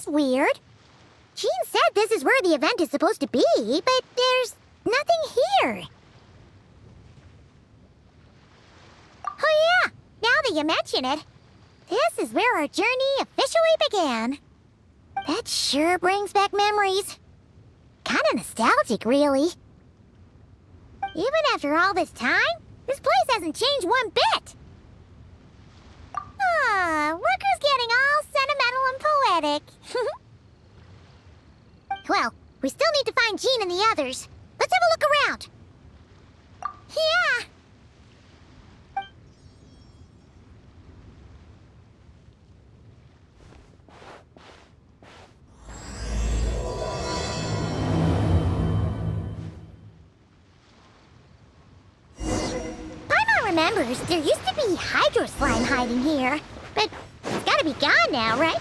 is weird. Jean said this is where the event is supposed to be, but there's nothing here. Oh yeah, now that you mention it, this is where our journey officially began. That sure brings back memories. Kinda nostalgic, really. Even after all this time, this place hasn't changed one bit. Look who's getting all sentimental and poetic. Well, we still need to find Jean and the others. Let's have a look around. Yeah. Paimon remembers there used to be hydro slime hiding here, but it's gotta be gone now, right?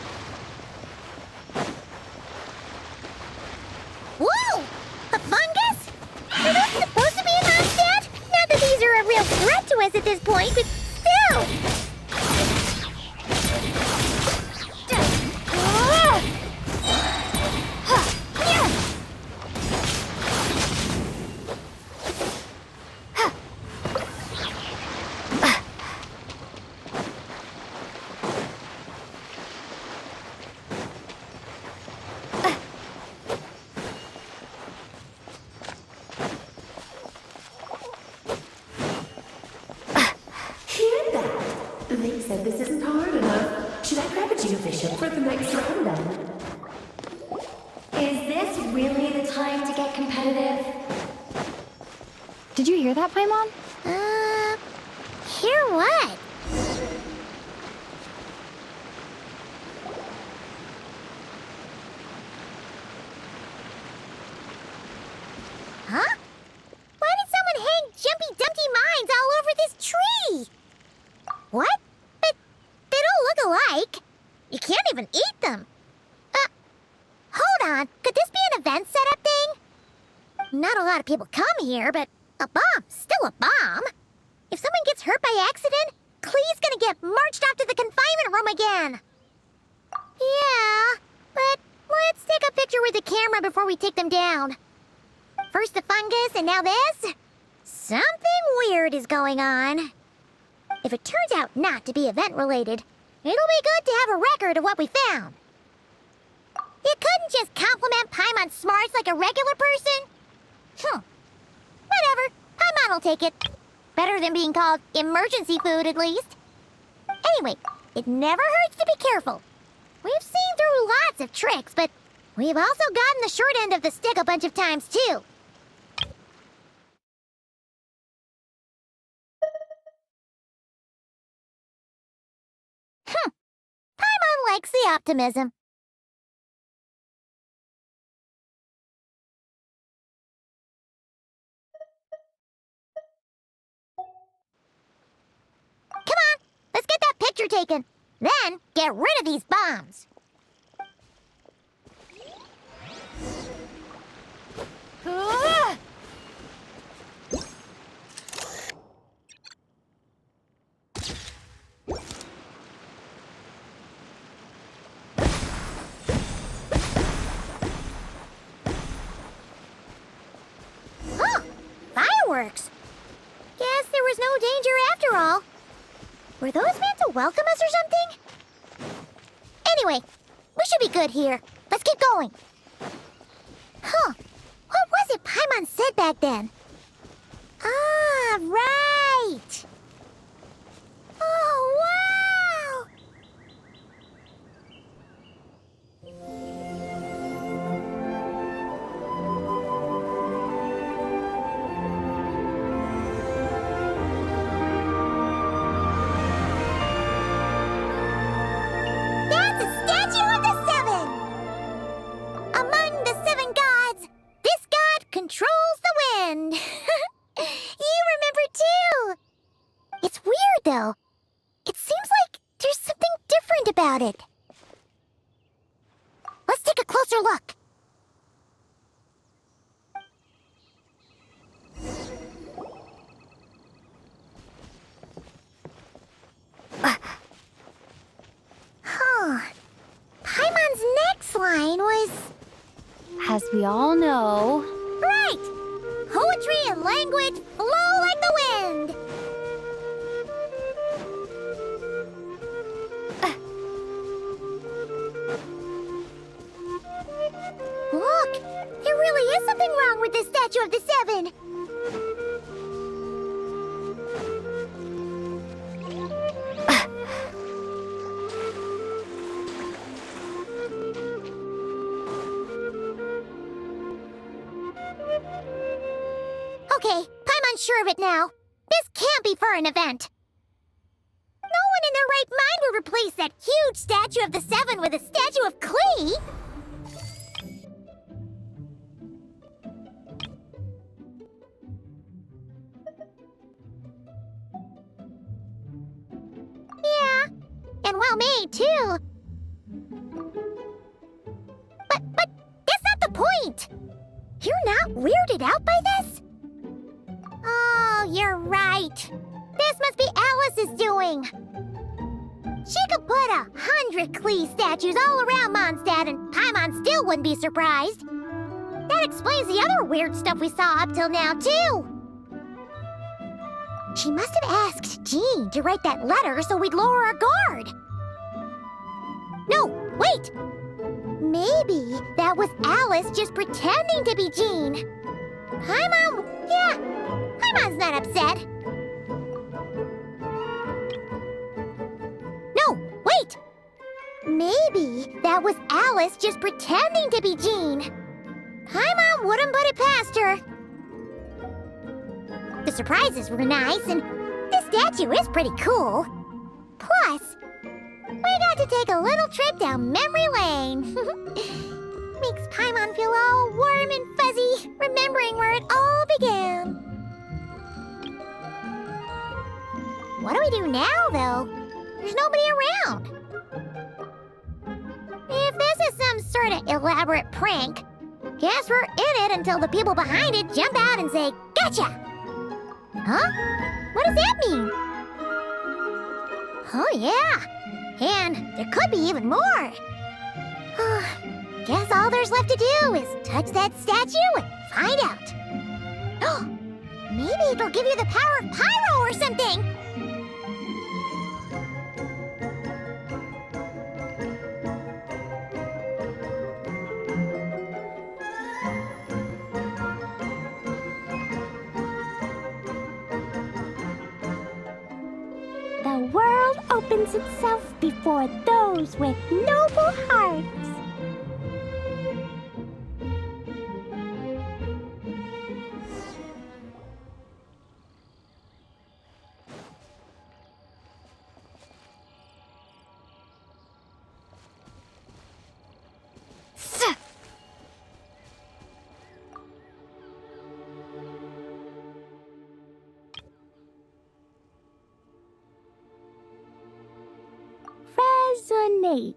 Whoa! A fungus? Are those supposed to be in mondstadt? Not that these are a real threat to us at this point, but still! They said this isn't hard enough. Should I grab a geofish for the next round then? Is this really the time to get competitive? Did you hear that, Paimon? Hear what? Huh? Why did someone hang Jumpy Dumpty mines all over this tree? What? But they don't look alike. You can't even eat them. Hold on. Could this be an event setup thing? Not a lot of people come here, but a bomb's still a bomb. If someone gets hurt by accident, Klee's gonna get marched off to the confinement room again. Yeah, but let's take a picture with the camera before we take them down. First the fungus, and now this? Something weird is going on. If it turns out not to be event-related, it'll be good to have a record of what we found. You couldn't just compliment Paimon's smarts like a regular person? Whatever. Paimon will take it. Better than being called emergency food, at least. Anyway, it never hurts to be careful. We've seen through lots of tricks, but we've also gotten the short end of the stick a bunch of times, too. Paimon likes the optimism. Come on, let's get that picture taken. Then, get rid of these bombs. Oh, fireworks. Guess there was no danger after all. Were those meant to welcome us or something? Anyway, we should be good here. Let's keep going. Huh. What was it Paimon said back then? Ah, right. Oh, wow. That's a statue of the seven. Among the seven gods, this god controls the wind. You remember too. It's weird though. It seems like there's something different about it. Let's take a closer look. Huh. Paimon's neck is... As we all know... Right! Poetry and language flow like the wind! Look! There really is something wrong with this statue of the Seven! Okay, I'm unsure of it now. This can't be for an event. No one in their right mind would replace that huge statue of the Seven with a statue of Klee. Yeah, and well made too. But that's not the point. You're not weirded out by this? Oh, you're right. This must be Alice's doing. She could put 100 Klee statues all around Mondstadt and Paimon still wouldn't be surprised. That explains the other weird stuff we saw up till now, too. She must have asked Jean to write that letter so we'd lower our guard. No, wait! Maybe that was Alice just pretending to be Jean. Paimon, yeah, Paimon's not upset. No, wait! Maybe that was Alice just pretending to be Jean. Paimon wouldn't put it past her. The surprises were nice, and this statue is pretty cool. Plus, we got to take a little trip down memory lane. Makes Paimon feel all warm and fuzzy, remembering where it all began. What do we do now, though? There's nobody around. If this is some sort of elaborate prank, guess we're in it until the people behind it jump out and say, "Gotcha!" Huh? What does that mean? Oh, yeah. And there could be even more. Guess all there's left to do is touch that statue and find out. Maybe it'll give you the power of pyro or something. The world opens itself before those with noble hearts. Resonate.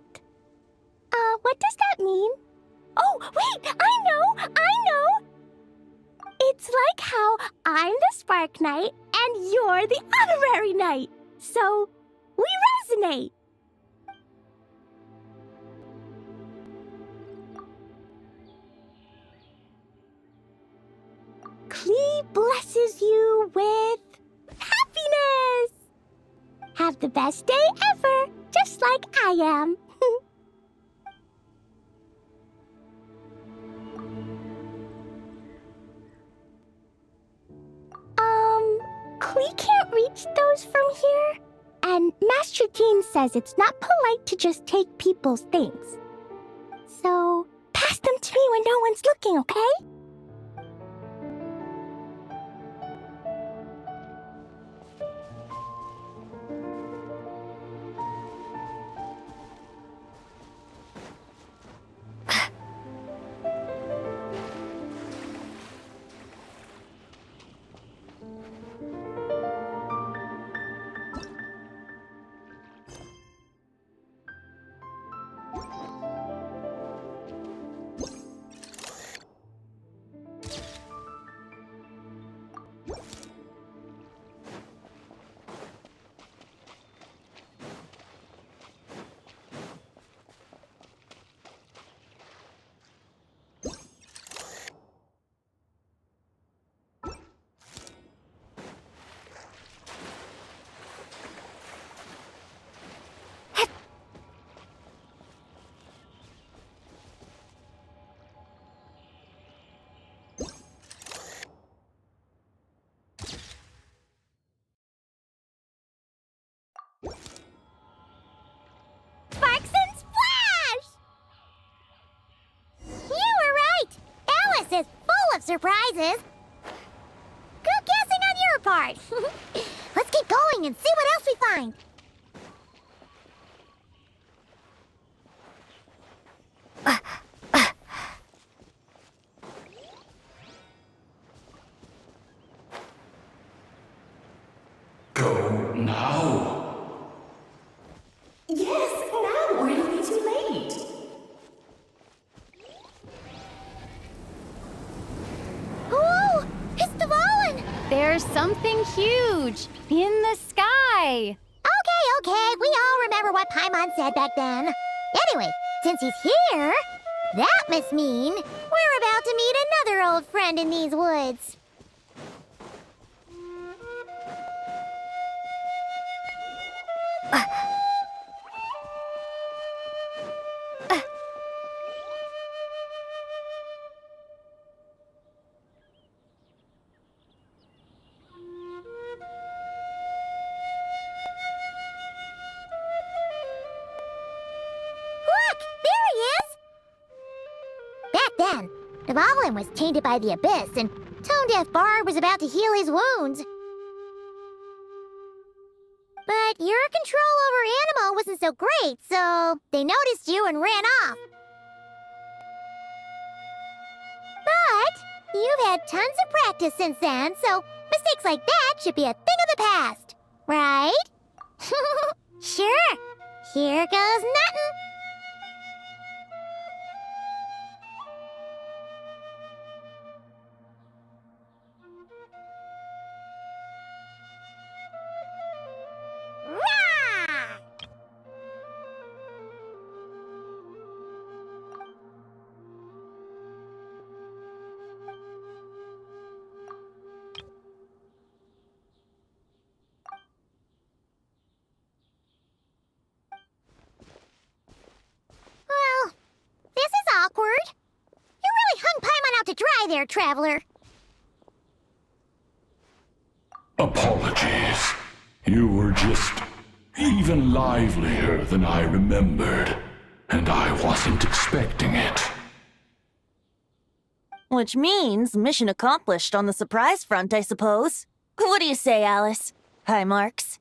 What does that mean? Oh, wait! I know! It's like how I'm the Spark Knight and you're the Honorary Knight. So, we resonate. Klee blesses you with happiness. Have the best day ever, just like I am. Klee can't reach those from here. And Master Jean says it's not polite to just take people's things. So, pass them to me when no one's looking, okay? surprises. Good guessing on your part. Let's keep going and see what else we find. Go now. Yes, now, or it'll be too late. Oh, it's dvalin! There's something huge in the sky. Okay, we all remember what Paimon said back then. Anyway, since he's here, that must mean we're about to meet another old friend in these woods. Look, there he is! Back then, dvalin was tainted by the abyss, and Tone-Deaf Bard was about to heal his wounds. But your control over Animo wasn't so great, so they noticed you and ran off. But you've had tons of practice since then, so mistakes like that should be a thing of the past, right? Sure. Here goes nothing. Rah! Well, this is awkward. You really hung Paimon out to dry there, traveler. Apologies. You were just even livelier than I remembered, and I wasn't expecting it. Which means mission accomplished on the surprise front, I suppose. What do you say, Alice? Hi, Marks.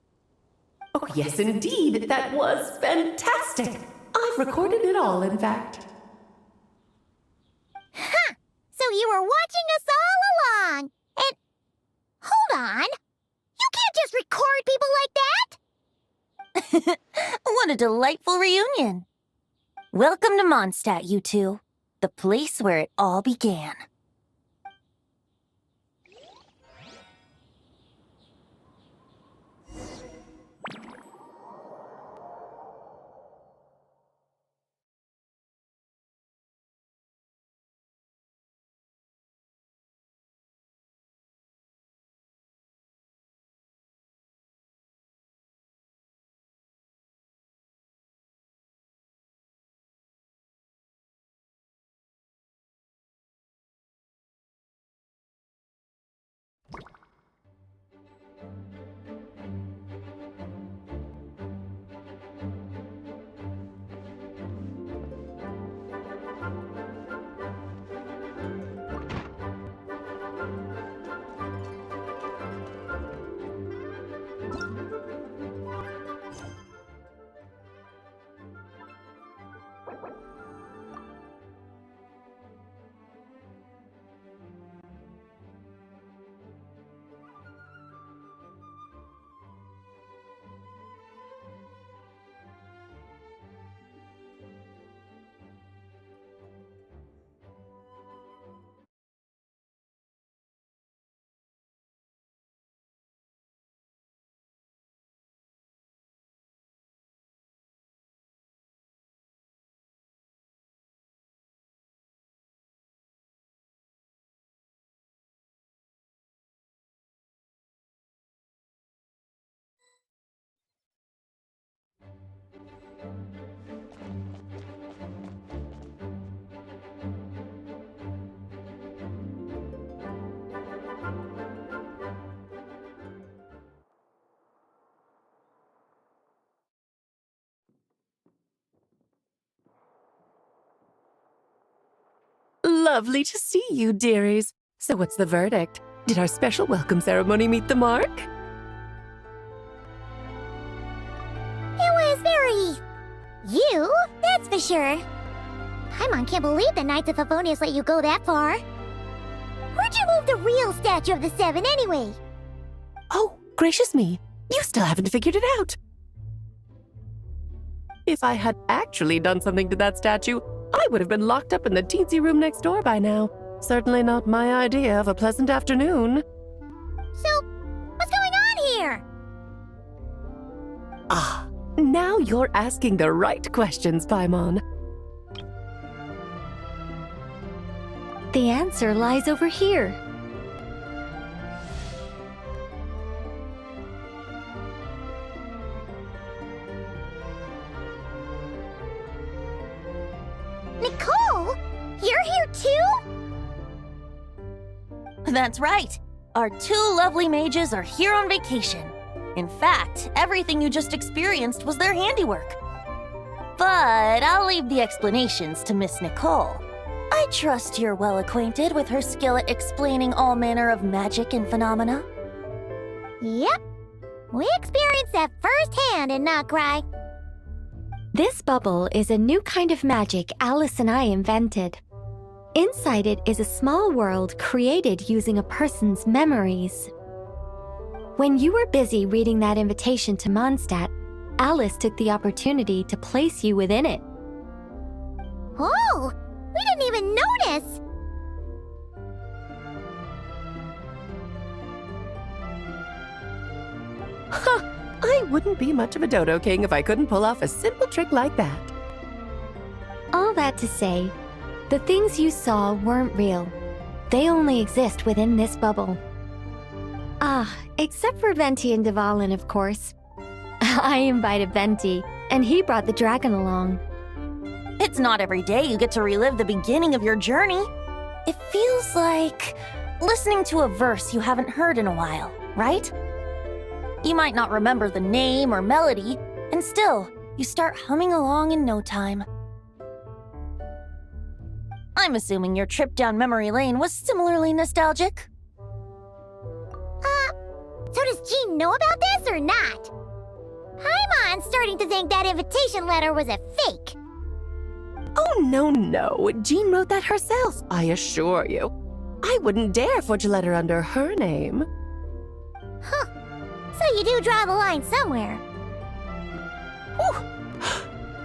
Oh, yes, indeed. That was fantastic. I've recorded it all, in fact. Huh! So you were watching us all along. And hold on. You can't just record people like that. What a delightful reunion. Welcome to Mondstadt, you two. The place where it all began. Lovely to see you, dearies. So what's the verdict? Did our special welcome ceremony meet the mark? It was very... you, that's for sure. Paimon can't believe the Knights of Favonius let you go that far. Where'd you move the real statue of the Seven anyway? Oh, gracious me. You still haven't figured it out. If I had actually done something to that statue, I would have been locked up in the teensy room next door by now. Certainly not my idea of a pleasant afternoon. So, what's going on here? Ah, now you're asking the right questions, Paimon. The answer lies over here. Nicole? You're here too? That's right. Our two lovely mages are here on vacation. In fact, everything you just experienced was their handiwork. But I'll leave the explanations to Miss Nicole. I trust you're well acquainted with her skill at explaining all manner of magic and phenomena. Yep. We experienced that firsthand in nod-krai. This bubble is a new kind of magic Alice and I invented. Inside it is a small world created using a person's memories. When you were busy reading that invitation to Mondstadt, Alice took the opportunity to place you within it. Oh! We didn't even notice! Huh! I wouldn't be much of a dodo king if I couldn't pull off a simple trick like that. All that to say, the things you saw weren't real. They only exist within this bubble. Ah, except for Venti and dvalin, of course. I invited Venti, and he brought the dragon along. It's not every day you get to relive the beginning of your journey. It feels like listening to a verse you haven't heard in a while, right? You might not remember the name or melody, and still, you start humming along in no time. I'm assuming your trip down memory lane was similarly nostalgic. So does Jean know about this or not? Paimon's starting to think that invitation letter was a fake. Oh, no. Jean wrote that herself, I assure you. I wouldn't dare forge a letter under her name. Huh. So you do draw the line somewhere.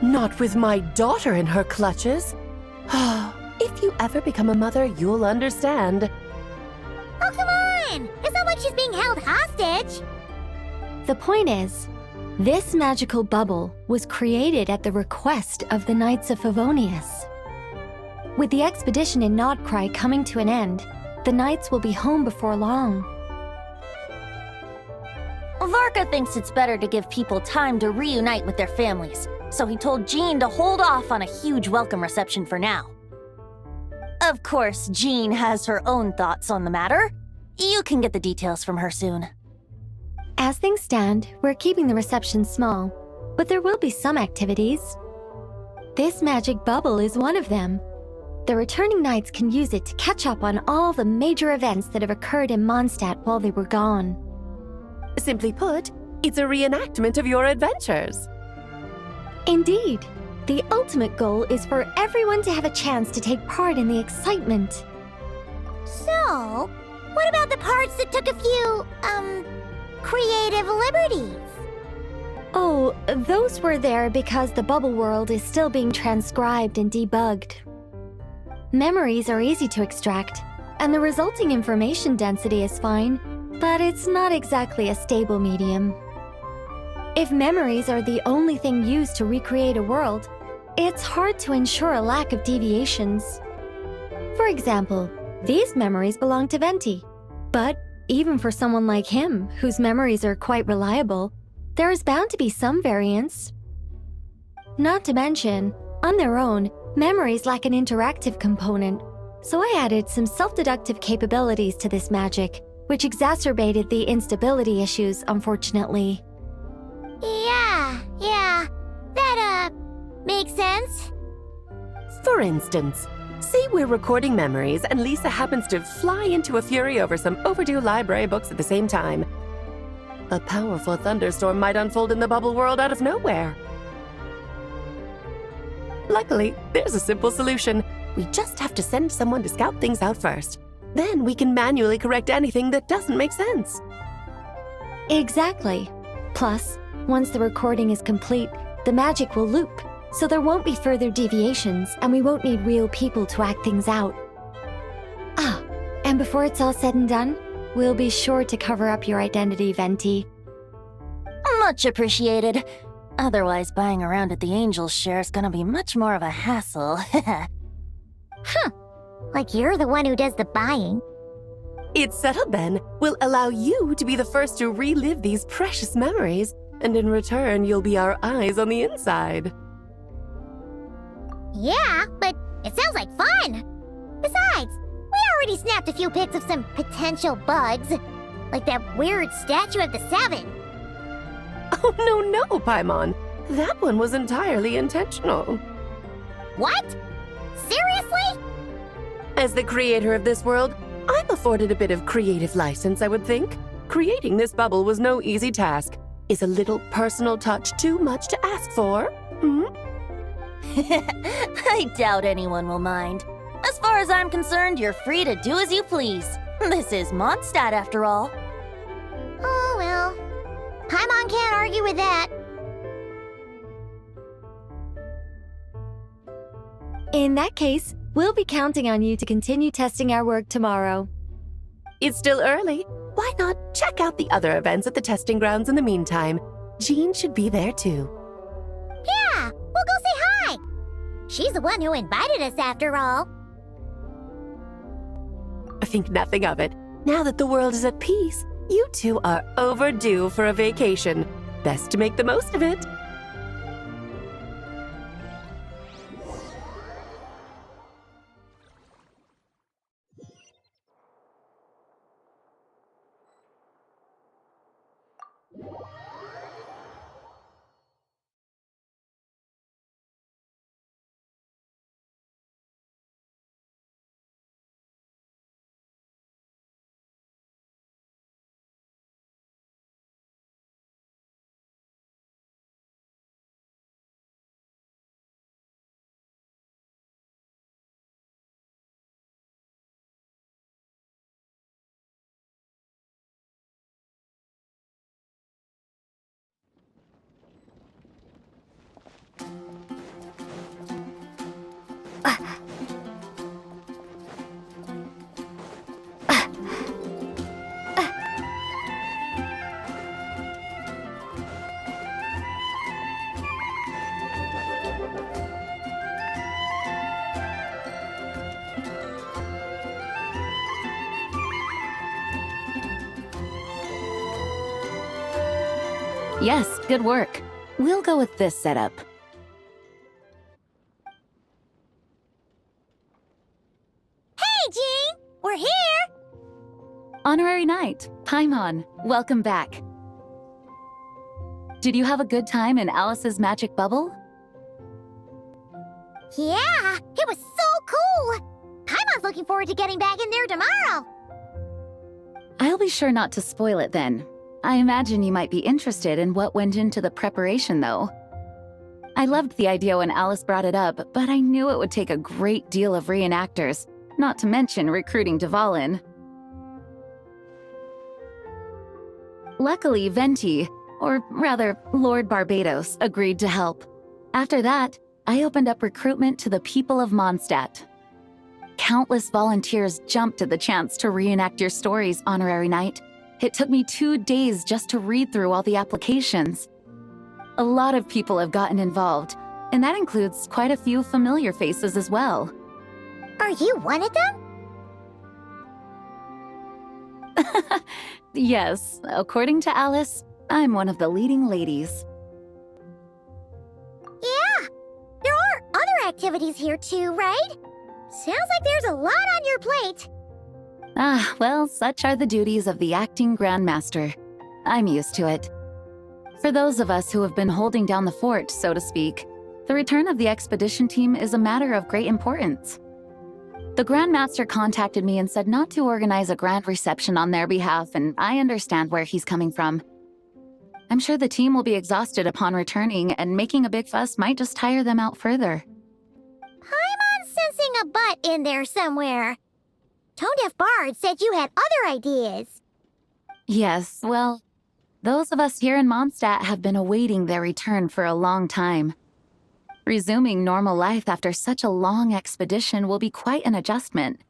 Not with my daughter in her clutches. If you ever become a mother, you'll understand. Oh, come on! It's not like she's being held hostage. The point is, this magical bubble was created at the request of the Knights of Favonius. With the expedition in nod-krai coming to an end, the Knights will be home before long. Varka thinks it's better to give people time to reunite with their families, so he told Jean to hold off on a huge welcome reception for now. Of course, Jean has her own thoughts on the matter. You can get the details from her soon. As things stand, we're keeping the reception small, but there will be some activities. This magic bubble is one of them. The returning knights can use it to catch up on all the major events that have occurred in Mondstadt while they were gone. Simply put, it's a reenactment of your adventures. Indeed. The ultimate goal is for everyone to have a chance to take part in the excitement. So, what about the parts that took a few, creative liberties? Oh, those were there because the bubble world is still being transcribed and debugged. Memories are easy to extract, and the resulting information density is fine, but it's not exactly a stable medium. If memories are the only thing used to recreate a world, it's hard to ensure a lack of deviations. For example, these memories belong to Venti, but even for someone like him, whose memories are quite reliable, there is bound to be some variance. Not to mention, on their own, memories lack an interactive component, so I added some self-deductive capabilities to this magic, which exacerbated the instability issues, unfortunately. Yeah, that, makes sense. For instance, say we're recording memories and Lisa happens to fly into a fury over some overdue library books at the same time, a powerful thunderstorm might unfold in the bubble world out of nowhere. Luckily, there's a simple solution. We just have to send someone to scout things out first. Then we can manually correct anything that doesn't make sense. Exactly. Plus, once the recording is complete, the magic will loop, so there won't be further deviations and we won't need real people to act things out. Ah, and before it's all said and done, we'll be sure to cover up your identity, Venti. Much appreciated. Otherwise, buying around at the Angel's share is gonna be much more of a hassle. Like you're the one who does the buying. It's settled then. We'll allow you to be the first to relive these precious memories, and in return, you'll be our eyes on the inside. Yeah, but it sounds like fun. Besides, we already snapped a few pics of some potential bugs, like that weird statue of the Seven. Oh, no, Paimon. That one was entirely intentional. What? Seriously? As the creator of this world, I'm afforded a bit of creative license, I would think. Creating this bubble was no easy task. Is a little personal touch too much to ask for? I doubt anyone will mind. As far as I'm concerned, you're free to do as you please. This is Mondstadt, after all. Oh, well. Paimon can't argue with that. In that case, we'll be counting on you to continue testing our work tomorrow. It's still early. Why not check out the other events at the testing grounds in the meantime? Jean should be there too. Yeah, we'll go say hi. She's the one who invited us after all. Think nothing of it. Now that the world is at peace, you two are overdue for a vacation. Best to make the most of it. Yes, good work. We'll go with this setup. Hey, Jean! We're here! Honorary Knight, Paimon, welcome back. Did you have a good time in Alice's magic bubble? Yeah, it was so cool! Paimon's looking forward to getting back in there tomorrow. I'll be sure not to spoil it then. I imagine you might be interested in what went into the preparation, though. I loved the idea when Alice brought it up, but I knew it would take a great deal of reenactors, not to mention recruiting Dvalin. Luckily, Venti, or rather, Lord Barbados, agreed to help. After that, I opened up recruitment to the people of Mondstadt. Countless volunteers jumped at the chance to reenact your stories, Honorary Knight. It took me 2 days just to read through all the applications. A lot of people have gotten involved, and that includes quite a few familiar faces as well. Are you one of them? Yes, according to Alice, I'm one of the leading ladies. Yeah, there are other activities here too, right? Sounds like there's a lot on your plate. Ah, well, such are the duties of the acting Grandmaster. I'm used to it. For those of us who have been holding down the fort, so to speak, the return of the expedition team is a matter of great importance. The Grandmaster contacted me and said not to organize a grand reception on their behalf, and I understand where he's coming from. I'm sure the team will be exhausted upon returning, and making a big fuss might just tire them out further. I'm sensing a butt in there somewhere. Tone-deaf Bard said you had other ideas. Yes, well, those of us here in Mondstadt have been awaiting their return for a long time. Resuming normal life after such a long expedition will be quite an adjustment.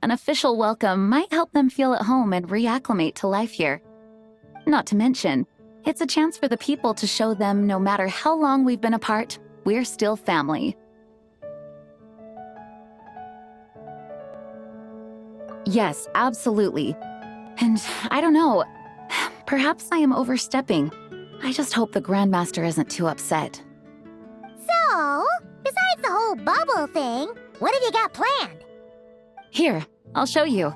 An official welcome might help them feel at home and reacclimate to life here. Not to mention, it's a chance for the people to show them no matter how long we've been apart, we're still family. Yes, absolutely. And I don't know, perhaps I am overstepping. I just hope the Grandmaster isn't too upset. So, besides the whole bubble thing, what have you got planned? Here, I'll show you.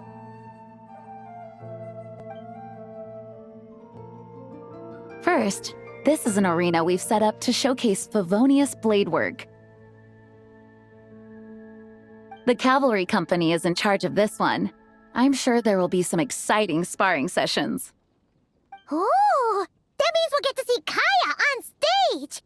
First, this is an arena we've set up to showcase Favonius blade work. The cavalry company is in charge of this one. I'm sure there will be some exciting sparring sessions. Ooh, that means we'll get to see Kaya on stage!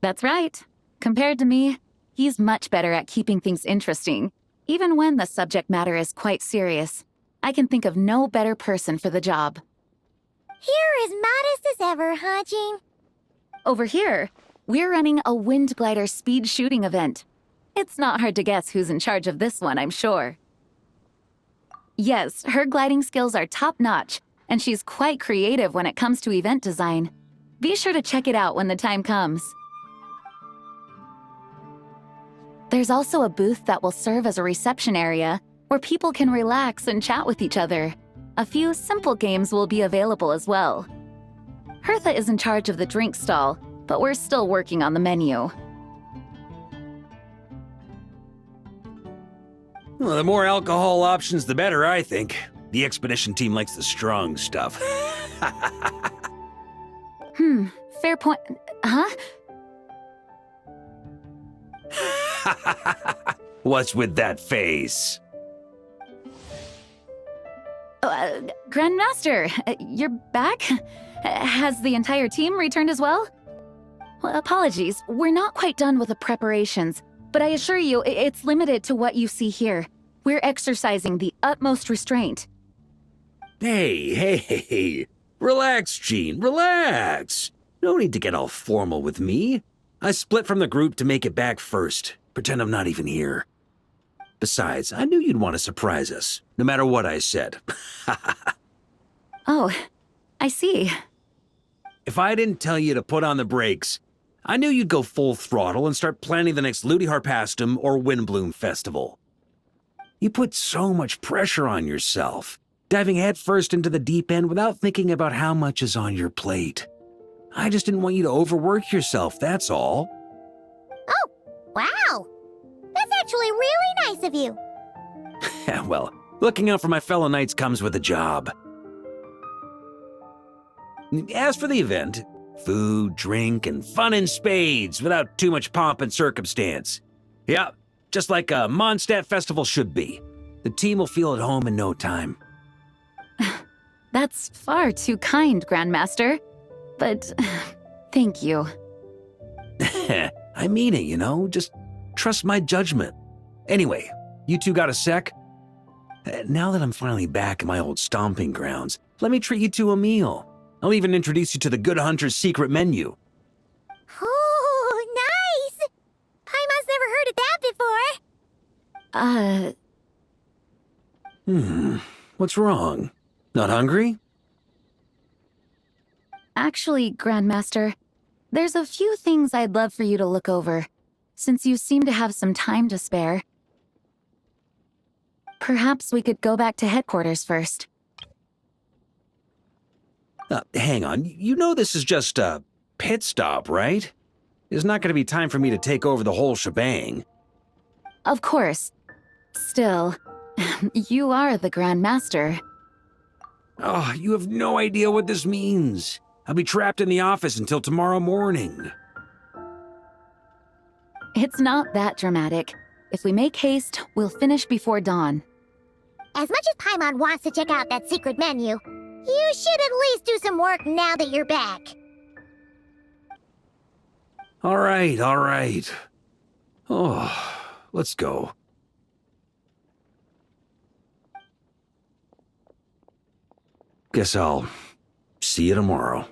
That's right. Compared to me, he's much better at keeping things interesting, even when the subject matter is quite serious. I can think of no better person for the job. You're as modest as ever, huh, Jean? Over here, we're running a wind glider speed shooting event. It's not hard to guess who's in charge of this one, I'm sure. Yes, her gliding skills are top-notch, and she's quite creative when it comes to event design. Be sure to check it out when the time comes. There's also a booth that will serve as a reception area where people can relax and chat with each other. A few simple games will be available as well. Hertha is in charge of the drink stall, but we're still working on the menu. Well, the more alcohol options, the better, I think. The expedition team likes the strong stuff. Fair point. Huh? What's with that face? Grandmaster, you're back? Has the entire team returned as well? Well, apologies, we're not quite done with the preparations, but I assure you, it's limited to what you see here. We're exercising the utmost restraint. Hey. Relax, Jean, relax. No need to get all formal with me. I split from the group to make it back first. Pretend I'm not even here. Besides, I knew you'd want to surprise us, no matter what I said. Oh, I see. If I didn't tell you to put on the brakes, I knew you'd go full throttle and start planning the next Ludi Harpastum or Windblume festival. You put so much pressure on yourself, diving headfirst into the deep end without thinking about how much is on your plate. I just didn't want you to overwork yourself, that's all. Oh, wow! That's actually really nice of you. Well, looking out for my fellow knights comes with a job. As for the event, food, drink, and fun in spades without too much pomp and circumstance. Yeah, just like a Mondstadt festival should be. The team will feel at home in no time. That's far too kind, Grandmaster. But thank you. I mean it, you know? Just trust my judgment. Anyway, you two got a sec? Now that I'm finally back in my old stomping grounds, let me treat you to a meal. I'll even introduce you to the Good Hunter's secret menu. Oh, nice! Paimon's never heard of that before. What's wrong? Not hungry? Actually, Grandmaster, there's a few things I'd love for you to look over, since you seem to have some time to spare. Perhaps we could go back to headquarters first. Hang on, you know this is just a pit stop, right? There's not going to be time for me to take over the whole shebang. Of course. Still, you are the Grandmaster. Oh, you have no idea what this means. I'll be trapped in the office until tomorrow morning. It's not that dramatic. If we make haste, we'll finish before dawn. As much as Paimon wants to check out that secret menu, you should at least do some work now that you're back. All right, all right. Oh, let's go. Guess I'll see you tomorrow.